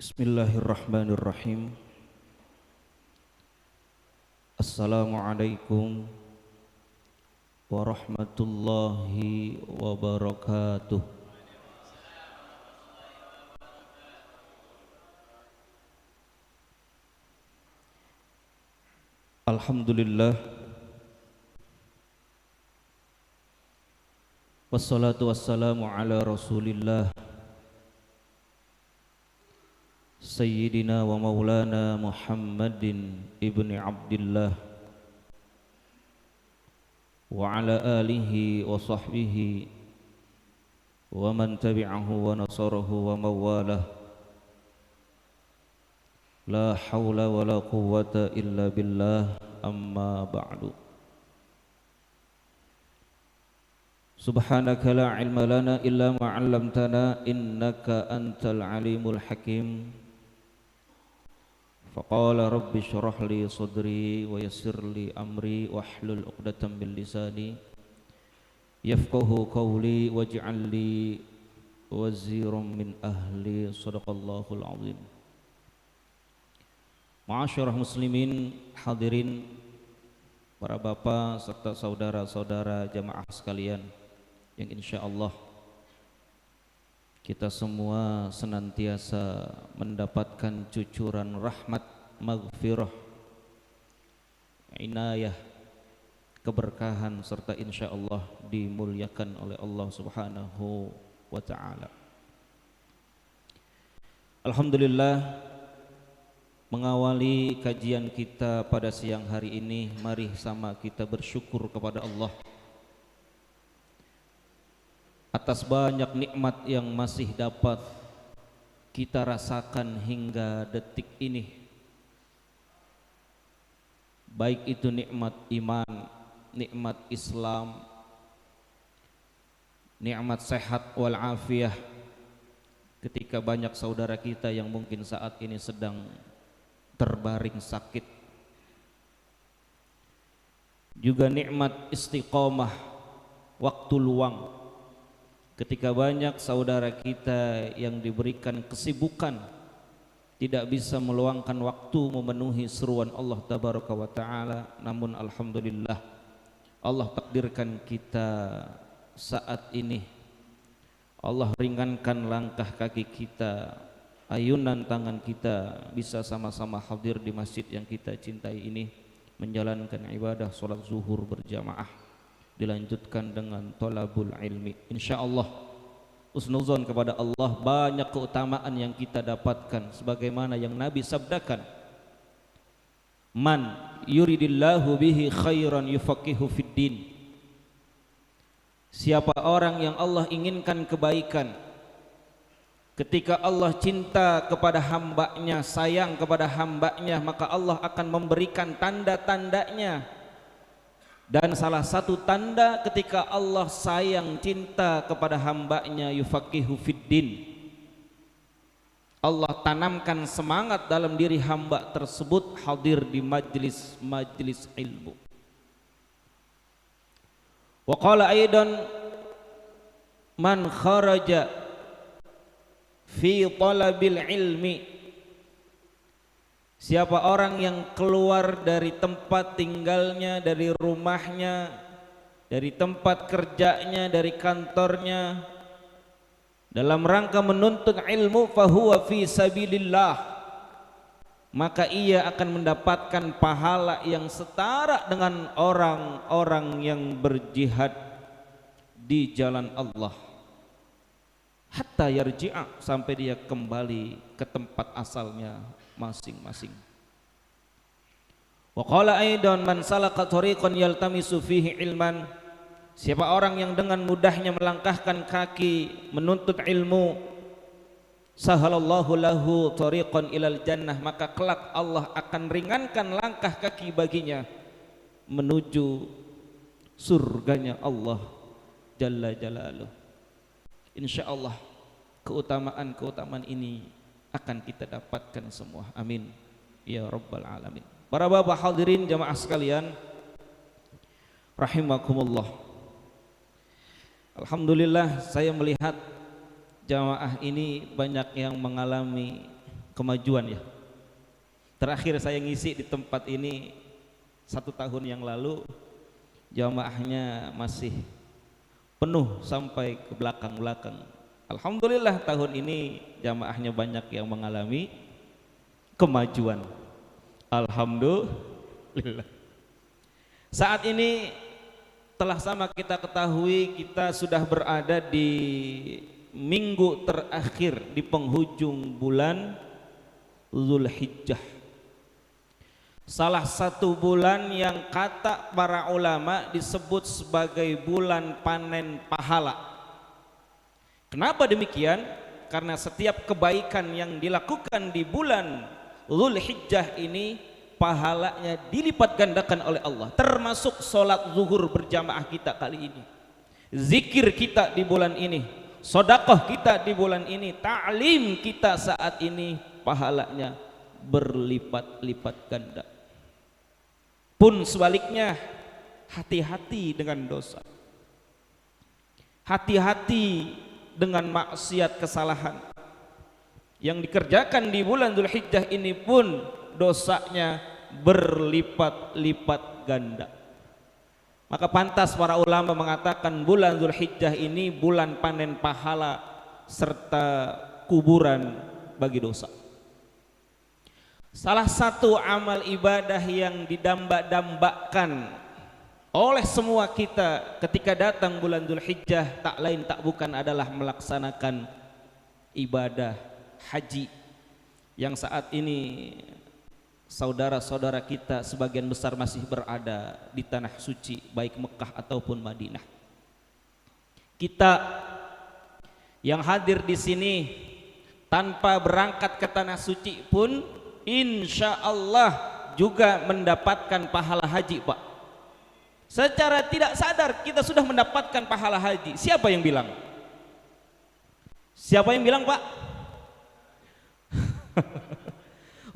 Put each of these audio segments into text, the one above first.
Bismillahirrahmanirrahim. Assalamualaikum warahmatullahi wabarakatuh. Alhamdulillah, wassalatu wassalamu ala Rasulillah Sayyidina wa maulana Muhammadin ibni Abdillah wa ala alihi wa sahbihi wa man tabi'ahu wa nasarahu wa mawalah. La hawla wa la quwwata illa billah, amma ba'du. Subhanaka la ilma lana illa ma 'allamtana innaka antal alimul hakim. Faqala rabbi syrah li sadri wa yassir li amri wahlul 'uqdatam min lisani yafqahu qawli waj'al li waziran min ahli. Shadaqallahul azim. Ma'asyiral muslimin, hadirin, para bapak serta saudara-saudara jamaah sekalian yang insyaallah kita semua senantiasa mendapatkan cucuran rahmat, maghfirah, inayah, keberkahan serta insyaallah dimuliakan oleh Allah Subhanahu wa taala. Alhamdulillah, mengawali kajian kita pada siang hari ini, mari sama kita bersyukur kepada Allah atas banyak nikmat yang masih dapat kita rasakan hingga detik ini, baik itu nikmat iman, nikmat Islam, nikmat sehat wal afiyah, ketika banyak saudara kita yang mungkin saat ini sedang terbaring sakit, juga nikmat istiqomah, waktu luang, ketika banyak saudara kita yang diberikan kesibukan tidak bisa meluangkan waktu memenuhi seruan Allah Tabaraka wa Ta'ala. Namun alhamdulillah, Allah takdirkan kita saat ini, Allah ringankan langkah kaki kita, ayunan tangan kita, bisa sama-sama hadir di masjid yang kita cintai ini, menjalankan ibadah sholat zuhur berjamaah, dilanjutkan dengan thalabul ilmi. Insyaallah usnuzon kepada Allah, banyak keutamaan yang kita dapatkan sebagaimana yang Nabi sabdakan, man yuridillahu bihi khairan yufaqihu fid din. Siapa orang yang Allah inginkan kebaikan, ketika Allah cinta kepada hambanya, sayang kepada hambanya, maka Allah akan memberikan tanda-tandanya. Dan salah satu tanda ketika Allah sayang cinta kepada hambanya, yufaqihu fiddin, Allah tanamkan semangat dalam diri hamba tersebut hadir di majlis ilmu. Wa qala aidan man kharaja fi talabil ilmi, siapa orang yang keluar dari tempat tinggalnya, dari rumahnya, dari tempat kerjanya, dari kantornya, dalam rangka menuntut ilmu, fahuwa fi sabilillah, maka ia akan mendapatkan pahala yang setara dengan orang-orang yang berjihad di jalan Allah, hatta yarji'a, sampai dia kembali ke tempat asalnya masing-masing. Wa qala aidan man salaka tariqan yaltamisu fihi ilman, siapa orang yang dengan mudahnya melangkahkan kaki menuntut ilmu, sahalallahu lahu tariqan ilal jannah, maka kelak Allah akan ringankan langkah kaki baginya menuju surganya Allah jalla jalaluh. Insyaallah keutamaan-keutamaan ini akan kita dapatkan semua, amin ya rabbal alamin. Para bapak hadirin jamaah sekalian rahimakumullah, alhamdulillah saya melihat jamaah ini banyak yang mengalami kemajuan ya. Terakhir saya ngisi di tempat ini 1 tahun yang lalu, jamaahnya masih penuh sampai ke belakang-belakang. Alhamdulillah tahun ini jamaahnya banyak yang mengalami kemajuan. Alhamdulillah. Saat ini telah sama kita ketahui, kita sudah berada di minggu terakhir di penghujung bulan Zulhijjah. Salah satu bulan yang kata para ulama disebut sebagai bulan panen pahala. Kenapa demikian? Karena setiap kebaikan yang dilakukan di bulan Zulhijjah ini pahalanya dilipat gandakan oleh Allah, termasuk sholat zuhur berjamaah kita kali ini, zikir kita di bulan ini, sedekah kita di bulan ini, ta'lim kita saat ini, pahalanya berlipat-lipat ganda. Pun sebaliknya, hati-hati dengan dosa, hati-hati dengan maksiat, kesalahan yang dikerjakan di bulan Zulhijjah ini pun dosanya berlipat-lipat ganda. Maka pantas para ulama mengatakan bulan Zulhijjah ini bulan panen pahala serta kuburan bagi dosa. Salah satu amal ibadah yang didamba-dambakan oleh semua kita ketika datang bulan Zulhijjah tak lain tak bukan adalah melaksanakan ibadah haji, yang saat ini saudara-saudara kita sebagian besar masih berada di tanah suci baik Mekah ataupun Madinah. Kita yang hadir di sini tanpa berangkat ke tanah suci pun insya Allah juga mendapatkan pahala haji, Pak. Secara tidak sadar kita sudah mendapatkan pahala haji. Siapa yang bilang? Siapa yang bilang, Pak?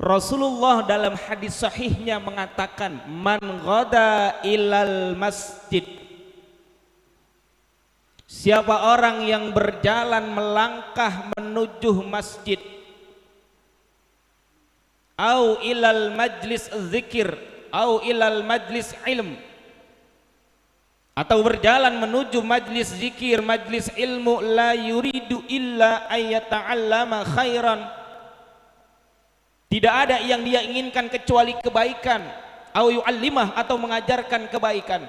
Rasulullah dalam hadis sahihnya mengatakan, man ghada ilal masjid, siapa orang yang berjalan melangkah menuju masjid, au ilal majlis zikir, au ilal majlis ilm, atau berjalan menuju majlis zikir, majlis ilmu, la yuridu illa ayyata'allama khairan, tidak ada yang dia inginkan kecuali kebaikan, au yu'allimah, atau mengajarkan kebaikan,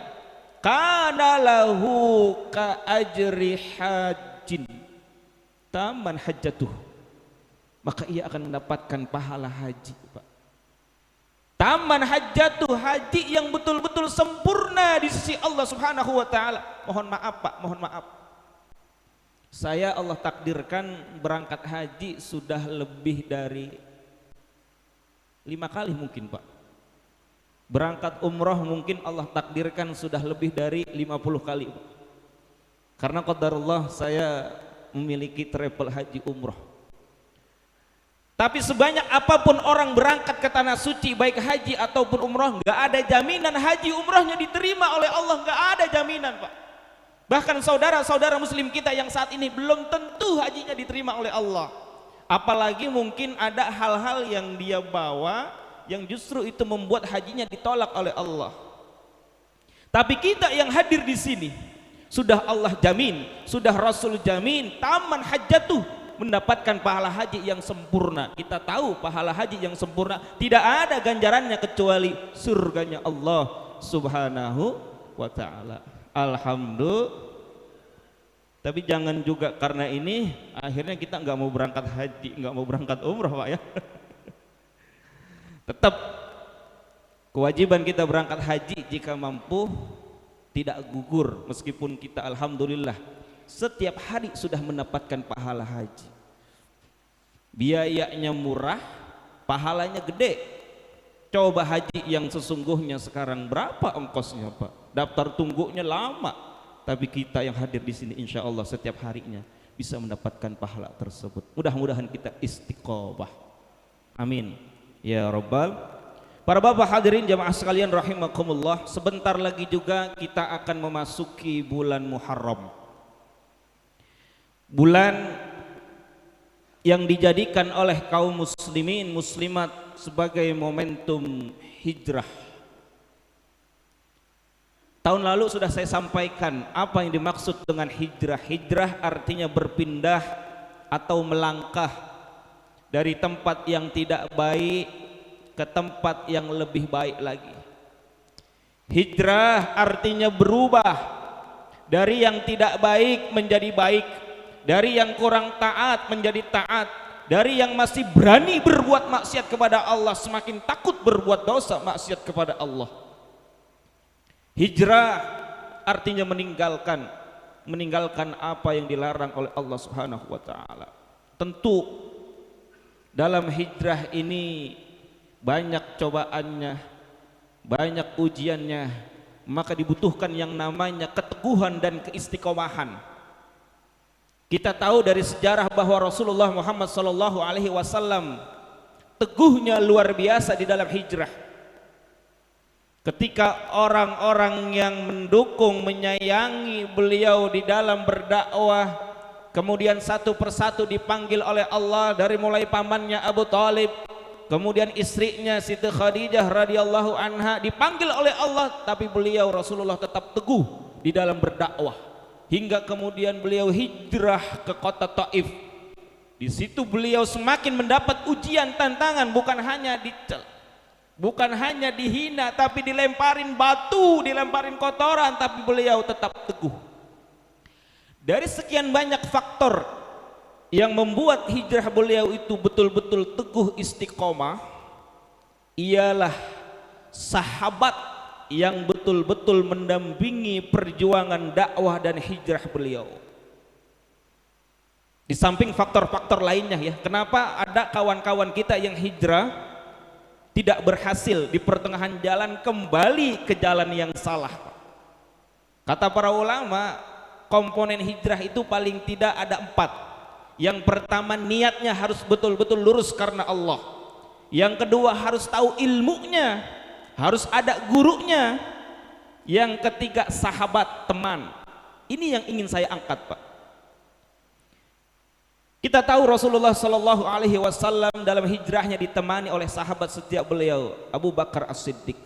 kana lahu ka ajri hajjin taman hajjatuh, maka ia akan mendapatkan pahala haji, Pak. Taman hajjatuh, haji yang betul-betul sempurna di sisi Allah Subhanahu wa taala. Mohon maaf, Pak, mohon maaf. Saya Allah takdirkan berangkat haji sudah lebih dari 5 kali mungkin, Pak. Berangkat umroh mungkin Allah takdirkan sudah lebih dari 50 kali, Pak. Karena qadarullah saya memiliki travel haji umroh. Tapi sebanyak apapun orang berangkat ke tanah suci baik haji ataupun umroh, nggak ada jaminan haji umrohnya diterima oleh Allah, nggak ada jaminan, Pak. Bahkan saudara-saudara muslim kita yang saat ini belum tentu hajinya diterima oleh Allah. Apalagi mungkin ada hal-hal yang dia bawa yang justru itu membuat hajinya ditolak oleh Allah. Tapi kita yang hadir di sini sudah Allah jamin, sudah Rasul jamin, taman hajjatuh, mendapatkan pahala haji yang sempurna. Kita tahu pahala haji yang sempurna tidak ada ganjarannya kecuali surganya Allah Subhanahu wa ta'ala. Alhamdulillah. Tapi jangan juga karena ini akhirnya kita nggak mau berangkat haji, nggak mau berangkat umroh, Pak, ya. Tetap kewajiban kita berangkat haji jika mampu, tidak gugur, meskipun kita alhamdulillah setiap hari sudah mendapatkan pahala haji. Biayanya murah, pahalanya gede. Coba haji yang sesungguhnya sekarang berapa ongkosnya, Pak? Daftar tunggunya lama. Tapi kita yang hadir di sini insya Allah setiap harinya bisa mendapatkan pahala tersebut. Mudah-mudahan kita istiqomah. Amin ya rabbal. Para bapak hadirin jamaah sekalian rahimakumullah, sebentar lagi juga kita akan memasuki bulan Muharram. Bulan yang dijadikan oleh kaum muslimin muslimat sebagai momentum hijrah. Tahun lalu sudah saya sampaikan apa yang dimaksud dengan hijrah. Hijrah artinya berpindah atau melangkah dari tempat yang tidak baik ke tempat yang lebih baik lagi. Hijrah artinya berubah dari yang tidak baik menjadi baik, dari yang kurang taat menjadi taat, dari yang masih berani berbuat maksiat kepada Allah semakin takut berbuat dosa maksiat kepada Allah. Hijrah artinya meninggalkan apa yang dilarang oleh Allah Subhanahu wa taala. Tentu dalam hijrah ini banyak cobaannya, banyak ujiannya, maka dibutuhkan yang namanya keteguhan dan keistiqomahan. Kita tahu dari sejarah bahwa Rasulullah Muhammad SAW teguhnya luar biasa di dalam hijrah. Ketika orang-orang yang mendukung, menyayangi beliau di dalam berdakwah, kemudian satu persatu dipanggil oleh Allah, dari mulai pamannya Abu Talib, kemudian istrinya Siti Khadijah radhiyallahu anha dipanggil oleh Allah, tapi beliau Rasulullah tetap teguh di dalam berdakwah hingga kemudian beliau hijrah ke kota Taif. Di situ beliau semakin mendapat ujian, tantangan, bukan hanya dihina, tapi dilemparin batu, dilemparin kotoran, tapi beliau tetap teguh. Dari sekian banyak faktor yang membuat hijrah beliau itu betul-betul teguh istiqomah, ialah sahabat yang betul-betul mendampingi perjuangan dakwah dan hijrah beliau. Di samping faktor-faktor lainnya ya, kenapa ada kawan-kawan kita yang hijrah tidak berhasil, di pertengahan jalan kembali ke jalan yang salah. Kata para ulama, komponen hijrah itu paling tidak ada 4. Yang pertama, niatnya harus betul-betul lurus karena Allah. Yang kedua, harus tahu ilmunya, harus ada gurunya. Yang ketiga, sahabat, teman. Ini yang ingin saya angkat, Pak. Kita tahu Rasulullah Shallallahu Alaihi Wasallam dalam hijrahnya ditemani oleh sahabat setiap beliau, Abu Bakar As-Siddiq.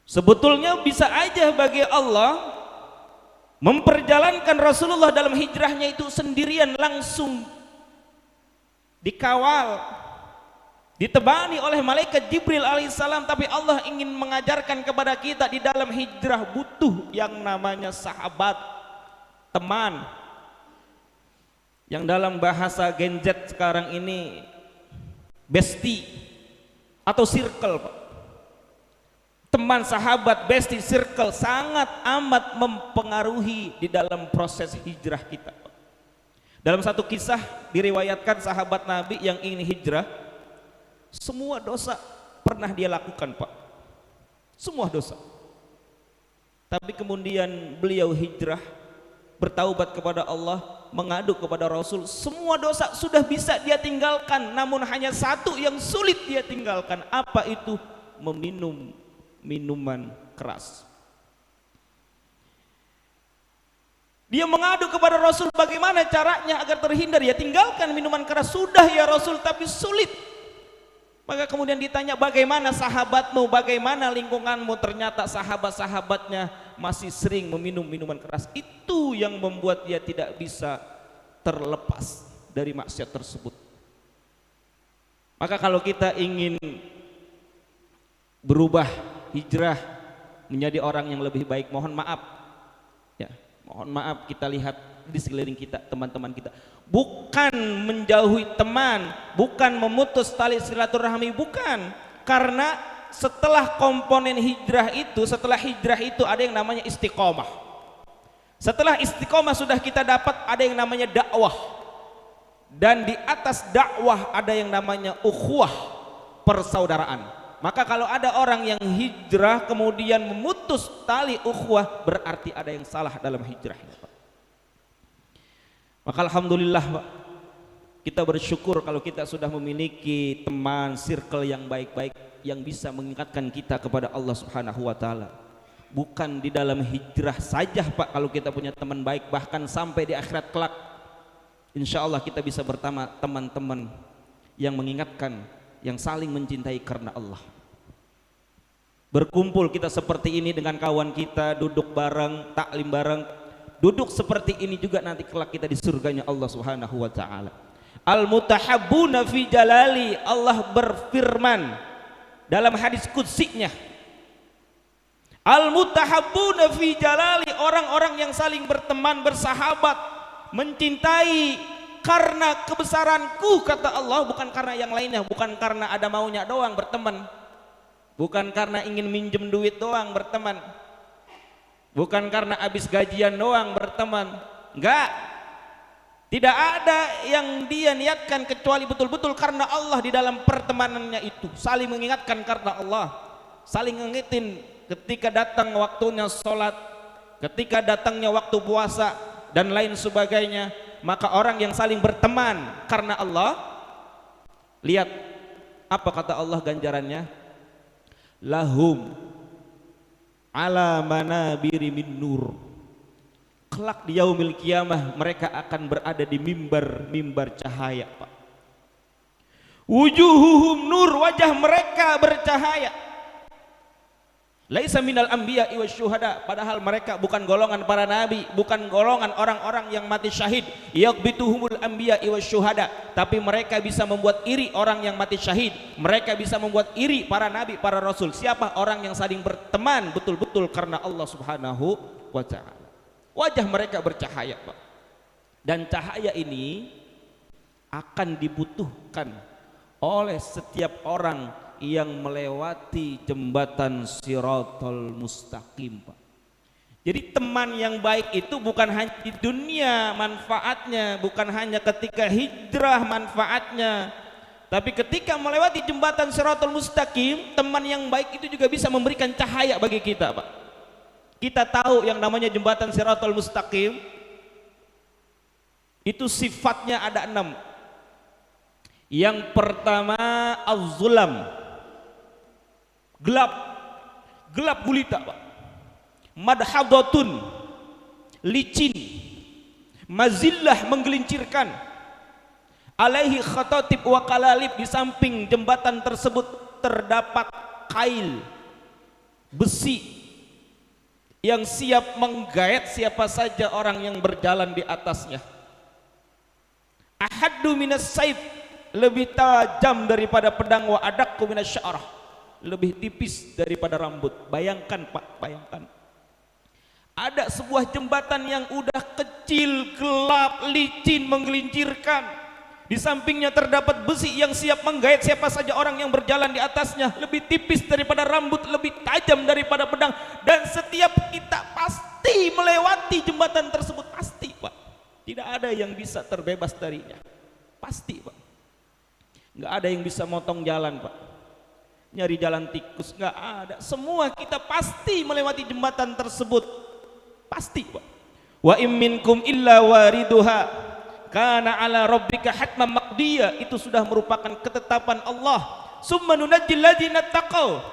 Sebetulnya bisa aja bagi Allah memperjalankan Rasulullah dalam hijrahnya itu sendirian, langsung dikawal, ditemani oleh malaikat Jibril alaihissalam, tapi Allah ingin mengajarkan kepada kita di dalam hijrah butuh yang namanya sahabat, teman, yang dalam bahasa Gen Z sekarang ini bestie atau circle, Pak. Teman, sahabat, bestie, circle sangat amat mempengaruhi di dalam proses hijrah kita, Pak. Dalam satu kisah diriwayatkan sahabat Nabi yang ingin hijrah, semua dosa pernah dia lakukan, Pak. Semua dosa. Tapi kemudian beliau hijrah, bertaubat kepada Allah, mengadu kepada Rasul. Semua dosa sudah bisa dia tinggalkan, namun hanya satu yang sulit dia tinggalkan. Apa itu? Meminum minuman keras. Dia mengadu kepada Rasul, bagaimana caranya agar terhindar? Ya tinggalkan minuman keras. Sudah ya Rasul, tapi sulit. Maka kemudian ditanya, bagaimana sahabatmu, bagaimana lingkunganmu? Ternyata sahabat-sahabatnya masih sering meminum minuman keras. Itu yang membuat dia tidak bisa terlepas dari maksiat tersebut. Maka kalau kita ingin berubah, hijrah menjadi orang yang lebih baik, mohon maaf ya, mohon maaf, kita lihat di sekeliling kita, teman-teman kita, bukan menjauhi teman, bukan memutus tali silaturahmi, bukan. Karena setelah komponen hijrah itu, setelah hijrah itu ada yang namanya istiqomah. Setelah istiqomah sudah kita dapat, ada yang namanya dakwah. Dan di atas dakwah ada yang namanya ukhuwah, persaudaraan. Maka kalau ada orang yang hijrah kemudian memutus tali ukhuwah, berarti ada yang salah dalam hijrahnya, Pak. Maka alhamdulillah, Pak, kita bersyukur kalau kita sudah memiliki teman, circle yang baik-baik, yang bisa mengingatkan kita kepada Allah Subhanahu wa taala. Bukan di dalam hijrah saja, Pak, kalau kita punya teman baik, bahkan sampai di akhirat kelak insya Allah kita bisa bersama teman-teman yang mengingatkan, yang saling mencintai karena Allah. Berkumpul kita seperti ini dengan kawan kita, duduk bareng, taklim bareng, duduk seperti ini juga nanti kelak kita di surganya Allah Subhanahu wa taala. Al-mutahabbuna fi jalali, Allah berfirman dalam hadis qudsinya, al-mutahabbuna fi jalali, orang-orang yang saling berteman, bersahabat, mencintai karena kebesaranku, kata Allah, bukan karena yang lainnya, bukan karena ada maunya doang berteman, bukan karena ingin minjem duit doang berteman, bukan karena habis gajian doang berteman. Enggak, tidak ada yang dia niatkan kecuali betul-betul karena Allah. Di dalam pertemanannya itu saling mengingatkan karena Allah, saling ngingetin ketika datang waktunya sholat, ketika datangnya waktu puasa dan lain sebagainya. Maka orang yang saling berteman karena Allah, lihat apa kata Allah ganjarannya, lahum ala manabiri min nur, kelak di yaumil kiamah mereka akan berada di mimbar cahaya, Pak. Wujuhuhum nur, wajah mereka bercahaya. Laisa minal anbiya wa syuhada, padahal mereka bukan golongan para nabi, bukan golongan orang-orang yang mati syahid. Yaqbituhumul anbiya wa syuhada, tapi mereka bisa membuat iri orang yang mati syahid, mereka bisa membuat iri para nabi, para rasul. Siapa? Orang yang saling berteman betul-betul karena Allah Subhanahu wa taala. Wajah mereka bercahaya, Pak. Dan cahaya ini akan dibutuhkan oleh setiap orang yang melewati jembatan Shiratal Mustaqim, Pak. Jadi teman yang baik itu bukan hanya di dunia manfaatnya, bukan hanya ketika hijrah manfaatnya, tapi ketika melewati jembatan Shiratal Mustaqim, teman yang baik itu juga bisa memberikan cahaya bagi kita, Pak. Kita tahu yang namanya jembatan Shiratal Mustaqim itu sifatnya ada 6. Yang pertama az-zulam, gelap, gelap gulita, Pak. Madhadatun, licin. Mazillah, menggelincirkan. Alaihi khatatib wa kalalib, di samping jembatan tersebut terdapat kail besi yang siap menggait siapa saja orang yang berjalan di atasnya. Ahaddu minas saif, lebih tajam daripada pedang, wa adakku minas sya'rah, lebih tipis daripada rambut. Bayangkan, Pak, bayangkan ada sebuah jembatan yang udah kecil, gelap, licin, menggelincirkan, di sampingnya terdapat besi yang siap menggait siapa saja orang yang berjalan di atasnya, lebih tipis daripada rambut, lebih tajam daripada pedang. Dan setiap kita pasti melewati jembatan tersebut, pasti, Pak. Tidak ada yang bisa terbebas darinya, pasti, Pak. Nggak ada yang bisa motong jalan, Pak, nyari jalan tikus, nggak ada. Semua kita pasti melewati jembatan tersebut, pasti, Pak. Wa im minkum illa wariduha kana ala rabbika hatman maqdiya, itu sudah merupakan ketetapan Allah. Summa nunajjil ladzina taqaw,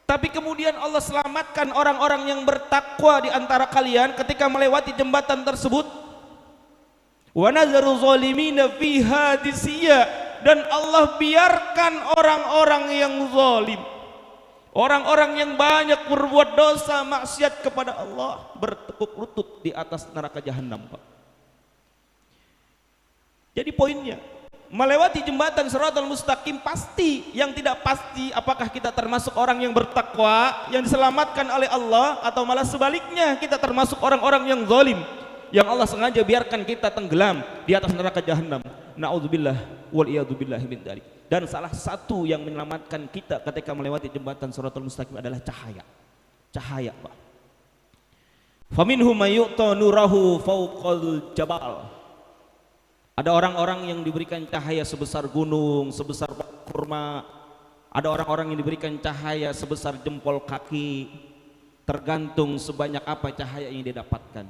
tapi kemudian Allah selamatkan orang-orang yang bertakwa di antara kalian ketika melewati jembatan tersebut. Wa nadzaru zalimina fiha disya, dan Allah biarkan orang-orang yang zalim, orang-orang yang banyak berbuat dosa maksiat kepada Allah, bertekuk lutut di atas neraka jahanam, Pak. Jadi poinnya, melewati jembatan Shiratal Mustaqim pasti. Yang tidak pasti apakah kita termasuk orang yang bertakwa yang diselamatkan oleh Allah, atau malah sebaliknya kita termasuk orang-orang yang zalim yang Allah sengaja biarkan kita tenggelam di atas neraka jahanam. Na'udzubillah wal iyadzubillah min dzalik. Dan salah satu yang menyelamatkan kita ketika melewati jembatan Shiratal Mustaqim adalah cahaya. Cahaya, Pak. Faminhum may yu'ta nurahu fawqal jabal. Ada orang-orang yang diberikan cahaya sebesar gunung, sebesar kurma. Ada orang-orang yang diberikan cahaya sebesar jempol kaki. Tergantung sebanyak apa cahaya yang dia dapatkan.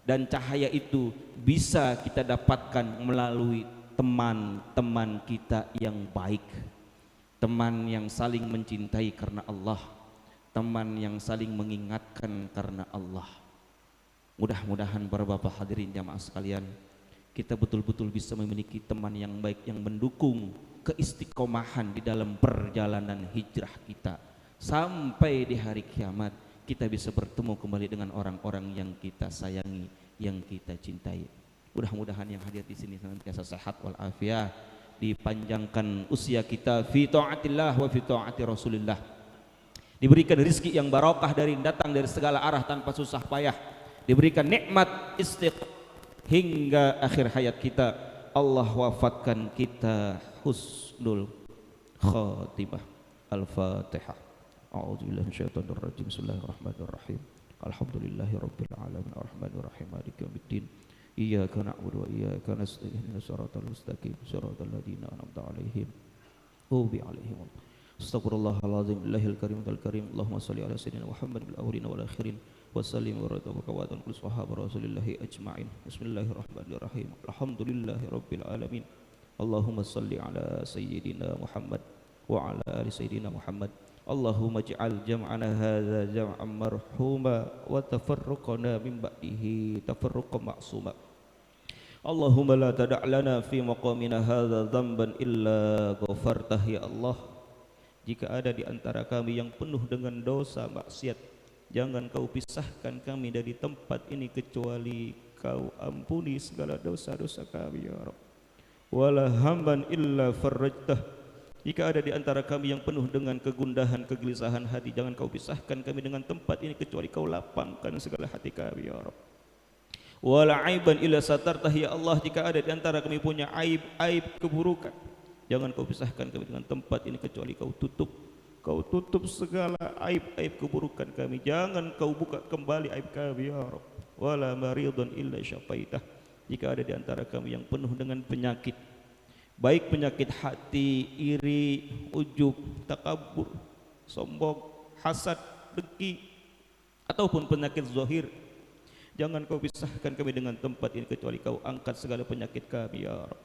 Dan cahaya itu bisa kita dapatkan melalui teman-teman kita yang baik, teman yang saling mencintai karena Allah, teman yang saling mengingatkan karena Allah. Mudah-mudahan para bapak hadirin jamaah sekalian, kita betul-betul bisa memiliki teman yang baik yang mendukung keistiqomahan di dalam perjalanan hijrah kita sampai di hari kiamat kita bisa bertemu kembali dengan orang-orang yang kita sayangi, yang kita cintai. Mudah-mudahan yang hadir di sini senantiasa sehat wal afiat, dipanjangkan usia kita fi taatillah wa fi taati Rasulillah, diberikan rizki yang barokah dari datang dari segala arah tanpa susah payah, diberikan nikmat istiqomah hingga akhir hayat kita. Allah wafatkan kita husnul khatimah. Al-Fatihah. A'udzubillahi minasyaitonir rajim. Bismillahirrahmanirrahim. Alhamdulillahirabbil alamin arrahmanir rahim maliki yaumiddin. Iyyaka na'budu wa iyyaka nasta'in ihdinas siratal mustaqim siratal ladzina an'amta 'alaihim ghairil 'alaihim. Astaghfirullahalazim billahil karim al karim. Allahumma shalli ala sayyidina Muhammad bil awwalin wal akhirin wa sallim wa barakatuh kullu sahabat rasulillahi ajma'in. Bismillahirrahmanirrahim. Alhamdulillahirabbil alamin. Allahumma shalli ala sayyidina Muhammad wa ala ali sayyidina Muhammad. Allahumma ij'al jam'ana hadza jam'an marhuma wa tafarruqana min ba'dihi tafarruqan ma'suma. Allahumma la tada' lana fi maqamina hadza dhanban illa ghafartah ya Allah. Jika ada di antara kami yang penuh dengan dosa maksiat, jangan kau pisahkan kami dari tempat ini kecuali kau ampuni segala dosa-dosa kami ya Rabb. Wala hamban illa farajtah. Jika ada di antara kami yang penuh dengan kegundahan, kegelisahan hati, jangan kau pisahkan kami dengan tempat ini kecuali kau lapangkan segala hati kami ya Rabb. Wala aiban illa satartah ya Allah. Jika ada di antara kami punya aib keburukan, jangan kau pisahkan kami dengan tempat ini kecuali kau tutup segala aib keburukan kami. Jangan kau buka kembali aib kami ya Rabb. Wala maridun illa syafaitah. Jika ada di antara kami yang penuh dengan penyakit, baik penyakit hati, iri, ujub, takabur, sombong, hasad, dengki, ataupun penyakit zahir, jangan kau pisahkan kami dengan tempat ini kecuali kau angkat segala penyakit kami ya Rabb.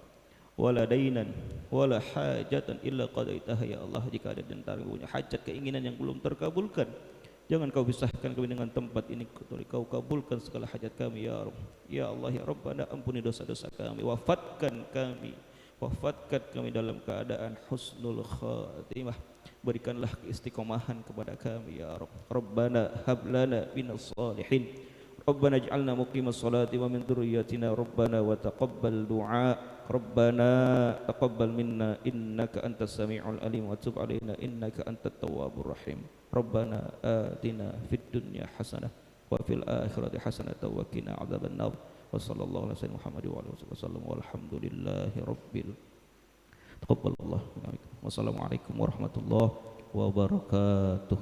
Wala dainan wala hajatan illa qadaitaha ya Allah. Jika ada di antara punya hajat, keinginan yang belum terkabulkan, jangan kau pisahkan kami dengan tempat ini kecuali kau kabulkan segala hajat kami ya Rabb. Ya Allah ya Rabbana, ampuni dosa-dosa kami, wafatkan kami dalam keadaan husnul khatimah. Berikanlah keistiqomahan kepada kami ya Rabb. Rabbana hablana minas salihin. Rabbana ij'alna muqimas salati wa min dzurriyyatina. Rabbana wa taqabbal du'a. Rabbana taqabbal minna innaka antas sami'ul alim wa tub 'alaina innaka antat tawwabur rahim. Rabbana atina fid dunya hasanah wa fil akhirati hasanah wa qina adzabannar. Wa sallallahu ala sayyidina Muhammad wa alihi wasallam walhamdulillahi rabbil taqabbalallahu minna. Wassalamualaikum warahmatullahi wabarakatuh.